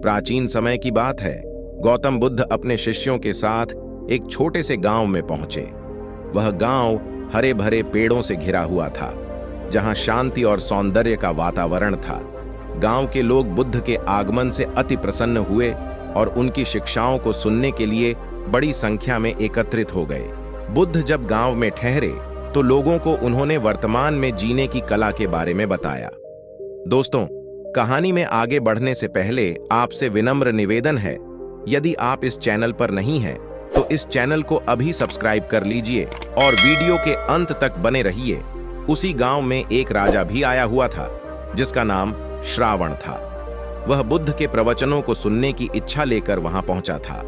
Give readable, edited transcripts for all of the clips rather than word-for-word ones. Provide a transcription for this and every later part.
प्राचीन समय की बात है। गौतम बुद्ध अपने शिष्यों के साथ एक छोटे से गांव में पहुंचे। वह गांव हरे भरे पेड़ों से घिरा हुआ था, जहां शांति और सौंदर्य का वातावरण था। गांव के लोग बुद्ध के आगमन से अति प्रसन्न हुए और उनकी शिक्षाओं को सुनने के लिए बड़ी संख्या में एकत्रित हो गए। बुद्ध जब गांव में ठहरे तो लोगों को उन्होंने वर्तमान में जीने की कला के बारे में बताया। दोस्तों, कहानी में आगे बढ़ने से पहले आपसे विनम्र निवेदन है, यदि आप इस चैनल पर नहीं हैं तो इस चैनल को अभी सब्सक्राइब कर लीजिए और वीडियो के अंत तक बने रहिए। उसी गांव में एक राजा भी आया हुआ था, जिसका नाम श्रावण था। वह बुद्ध के प्रवचनों को सुनने की इच्छा लेकर वहां पहुंचा था।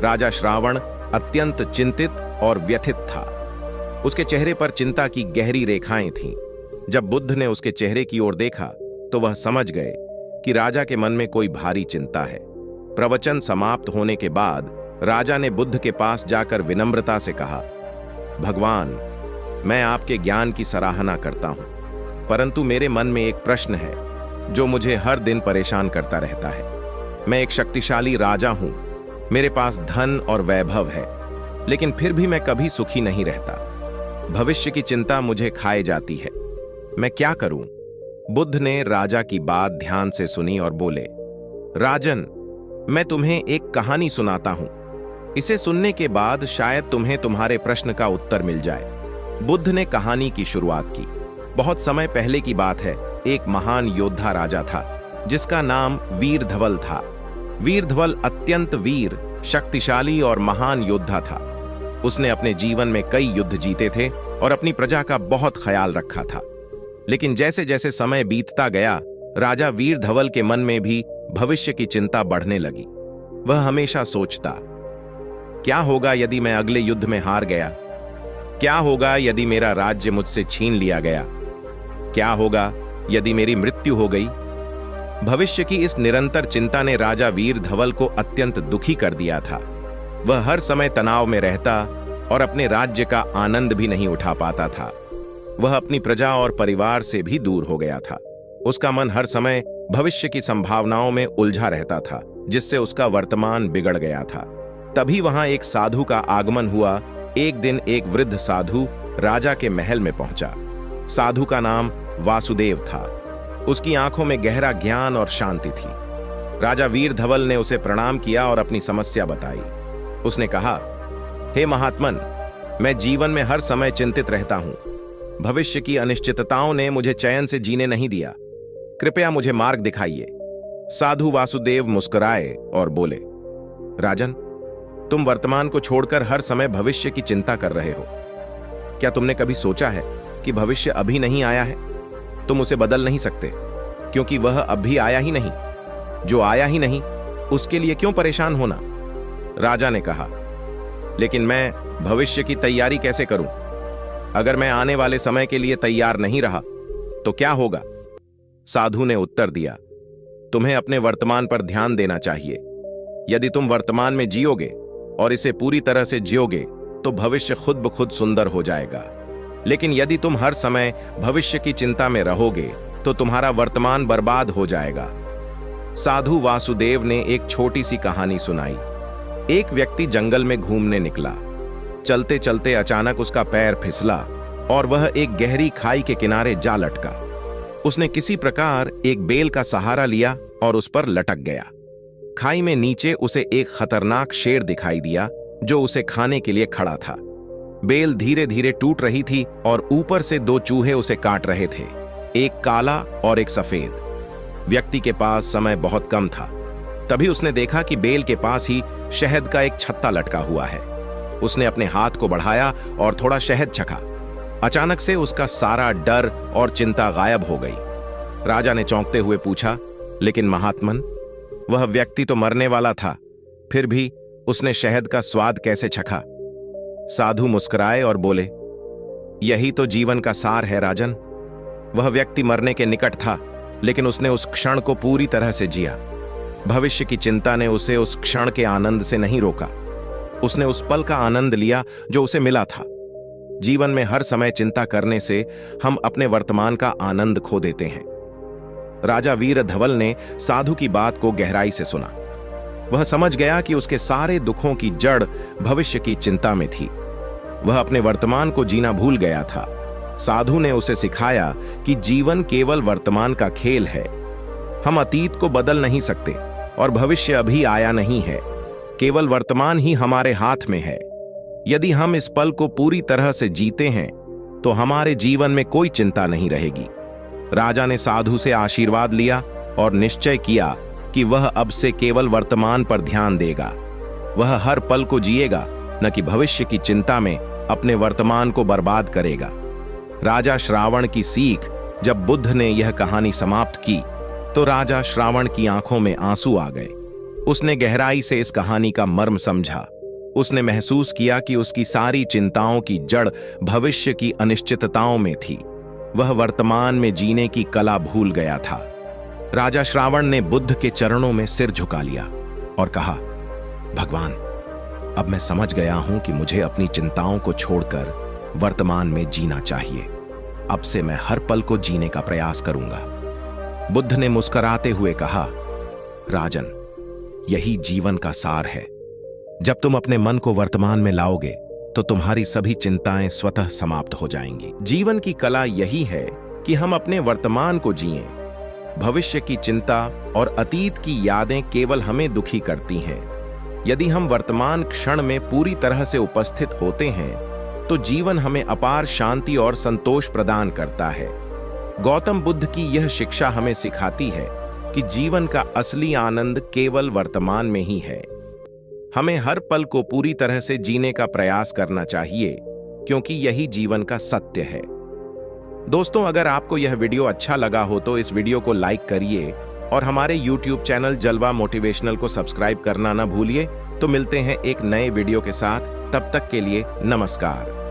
राजा श्रावण अत्यंत चिंतित और व्यथित था। उसके चेहरे पर चिंता की गहरी रेखाएं थीं। जब बुद्ध ने उसके चेहरे की ओर देखा तो वह समझ गए कि राजा के मन में कोई भारी चिंता है। प्रवचन समाप्त होने के बाद राजा ने बुद्ध के पास जाकर विनम्रता से कहा, भगवान, मैं आपके ज्ञान की सराहना करता हूं, परंतु मेरे मन में एक प्रश्न है जो मुझे हर दिन परेशान करता रहता है। मैं एक शक्तिशाली राजा हूं, मेरे पास धन और वैभव है, लेकिन फिर भी मैं कभी सुखी नहीं रहता। भविष्य की चिंता मुझे खाए जाती है। मैं क्या करूं? बुद्ध ने राजा की बात ध्यान से सुनी और बोले, राजन, मैं तुम्हें एक कहानी सुनाता हूं। इसे सुनने के बाद शायद तुम्हें तुम्हारे प्रश्न का उत्तर मिल जाए। बुद्ध ने कहानी की शुरुआत की। बहुत समय पहले की बात है। एक महान योद्धा राजा था, जिसका नाम वीरधवल था। वीरधवल अत्यंत वीर, शक्तिशाली और महान योद्धा था। उसने अपने जीवन में कई युद्ध जीते थे और अपनी प्रजा का बहुत ख्याल रखा था। लेकिन जैसे जैसे समय बीतता गया, राजा वीरधवल के मन में भी भविष्य की चिंता बढ़ने लगी। वह हमेशा सोचता, क्या होगा यदि मैं अगले युद्ध में हार गया? क्या होगा यदि मेरा राज्य मुझसे छीन लिया गया? क्या होगा यदि मेरी मृत्यु हो गई? भविष्य की इस निरंतर चिंता ने राजा वीरधवल को अत्यंत दुखी कर दिया था। वह हर समय तनाव में रहता और अपने राज्य का आनंद भी नहीं उठा पाता था। वह अपनी प्रजा और परिवार से भी दूर हो गया था। उसका मन हर समय भविष्य की संभावनाओं में उलझा रहता था, जिससे उसका वर्तमान बिगड़ गया था। तभी वहां एक साधु का आगमन हुआ। एक दिन एक वृद्ध साधु राजा के महल में पहुंचा। साधु का नाम वासुदेव था। उसकी आंखों में गहरा ज्ञान और शांति थी। राजा वीरधवल ने उसे प्रणाम किया और अपनी समस्या बताई। उसने कहा, हे महात्मन, मैं जीवन में हर समय चिंतित रहता हूं। भविष्य की अनिश्चितताओं ने मुझे चैन से जीने नहीं दिया। कृपया मुझे मार्ग दिखाइए। साधु वासुदेव मुस्कुराए और बोले, राजन, तुम वर्तमान को छोड़कर हर समय भविष्य की चिंता कर रहे हो। क्या तुमने कभी सोचा है कि भविष्य अभी नहीं आया है? तुम उसे बदल नहीं सकते, क्योंकि वह अभी आया ही नहीं। जो आया ही नहीं, उसके लिए क्यों परेशान होना? राजा ने कहा, लेकिन मैं भविष्य की तैयारी कैसे करूं? अगर मैं आने वाले समय के लिए तैयार नहीं रहा तो क्या होगा? साधु ने उत्तर दिया, तुम्हें अपने वर्तमान पर ध्यान देना चाहिए। यदि तुम वर्तमान में जियोगे और इसे पूरी तरह से जियोगे तो भविष्य खुद ब खुद सुंदर हो जाएगा। लेकिन यदि तुम हर समय भविष्य की चिंता में रहोगे तो तुम्हारा वर्तमान बर्बाद हो जाएगा। साधु वासुदेव ने एक छोटी सी कहानी सुनाई। एक व्यक्ति जंगल में घूमने निकला। चलते चलते अचानक उसका पैर फिसला और वह एक गहरी खाई के किनारे जा लटका। उसने किसी प्रकार एक बेल का सहारा लिया और उस पर लटक गया। खाई में नीचे उसे एक खतरनाक शेर दिखाई दिया, जो उसे खाने के लिए खड़ा था। बेल धीरे धीरे टूट रही थी और ऊपर से दो चूहे उसे काट रहे थे, एक काला और एक सफेद। व्यक्ति के पास समय बहुत कम था। तभी उसने देखा कि बेल के पास ही शहद का एक छत्ता लटका हुआ है। उसने अपने हाथ को बढ़ाया और थोड़ा शहद चखा। अचानक से उसका सारा डर और चिंता गायब हो गई। राजा ने चौंकते हुए पूछा, लेकिन महात्मन, वह व्यक्ति तो मरने वाला था, फिर भी उसने शहद का स्वाद कैसे चखा? साधु मुस्कुराए और बोले, यही तो जीवन का सार है राजन। वह व्यक्ति मरने के निकट था, लेकिन उसने उस क्षण को पूरी तरह से जिया। भविष्य की चिंता ने उसे उस क्षण के आनंद से नहीं रोका। उसने उस पल का आनंद लिया जो उसे मिला था। जीवन में हर समय चिंता करने से हम अपने वर्तमान का आनंद खो देते हैं। राजा वीरधवल ने साधु की बात को गहराई से सुना। वह समझ गया कि उसके सारे दुखों की जड़ भविष्य की चिंता में थी। वह अपने वर्तमान को जीना भूल गया था। साधु ने उसे सिखाया कि जीवन केवल वर्तमान का खेल है। हम अतीत को बदल नहीं सकते और भविष्य अभी आया नहीं है। केवल वर्तमान ही हमारे हाथ में है। यदि हम इस पल को पूरी तरह से जीते हैं तो हमारे जीवन में कोई चिंता नहीं रहेगी। राजा ने साधु से आशीर्वाद लिया और निश्चय किया कि वह अब से केवल वर्तमान पर ध्यान देगा। वह हर पल को जिएगा, न कि भविष्य की चिंता में अपने वर्तमान को बर्बाद करेगा। राजा श्रावण की सीख। जब बुद्ध ने यह कहानी समाप्त की तो राजा श्रावण की आंखों में आंसू आ गए। उसने गहराई से इस कहानी का मर्म समझा। उसने महसूस किया कि उसकी सारी चिंताओं की जड़ भविष्य की अनिश्चितताओं में थी। वह वर्तमान में जीने की कला भूल गया था। राजा श्रावण ने बुद्ध के चरणों में सिर झुका लिया और कहा, भगवान, अब मैं समझ गया हूं कि मुझे अपनी चिंताओं को छोड़कर वर्तमान में जीना चाहिए। अब से मैं हर पल को जीने का प्रयास करूंगा। बुद्ध ने मुस्कुराते हुए कहा, राजन, यही जीवन का सार है। जब तुम अपने मन को वर्तमान में लाओगे तो तुम्हारी सभी चिंताएं स्वतः समाप्त हो जाएंगी। जीवन की कला यही है कि हम अपने वर्तमान को जिएं। भविष्य की चिंता और अतीत की यादें केवल हमें दुखी करती हैं। यदि हम वर्तमान क्षण में पूरी तरह से उपस्थित होते हैं तो जीवन हमें अपार शांति और संतोष प्रदान करता है। गौतम बुद्ध की यह शिक्षा हमें सिखाती है कि जीवन का असली आनंद केवल वर्तमान में ही है। हमें हर पल को पूरी तरह से जीने का प्रयास करना चाहिए, क्योंकि यही जीवन का सत्य है। दोस्तों, अगर आपको यह वीडियो अच्छा लगा हो तो इस वीडियो को लाइक करिए और हमारे YouTube चैनल जलवा मोटिवेशनल को सब्सक्राइब करना ना भूलिए। तो मिलते हैं एक नए वीडियो के साथ। तब तक के लिए नमस्कार।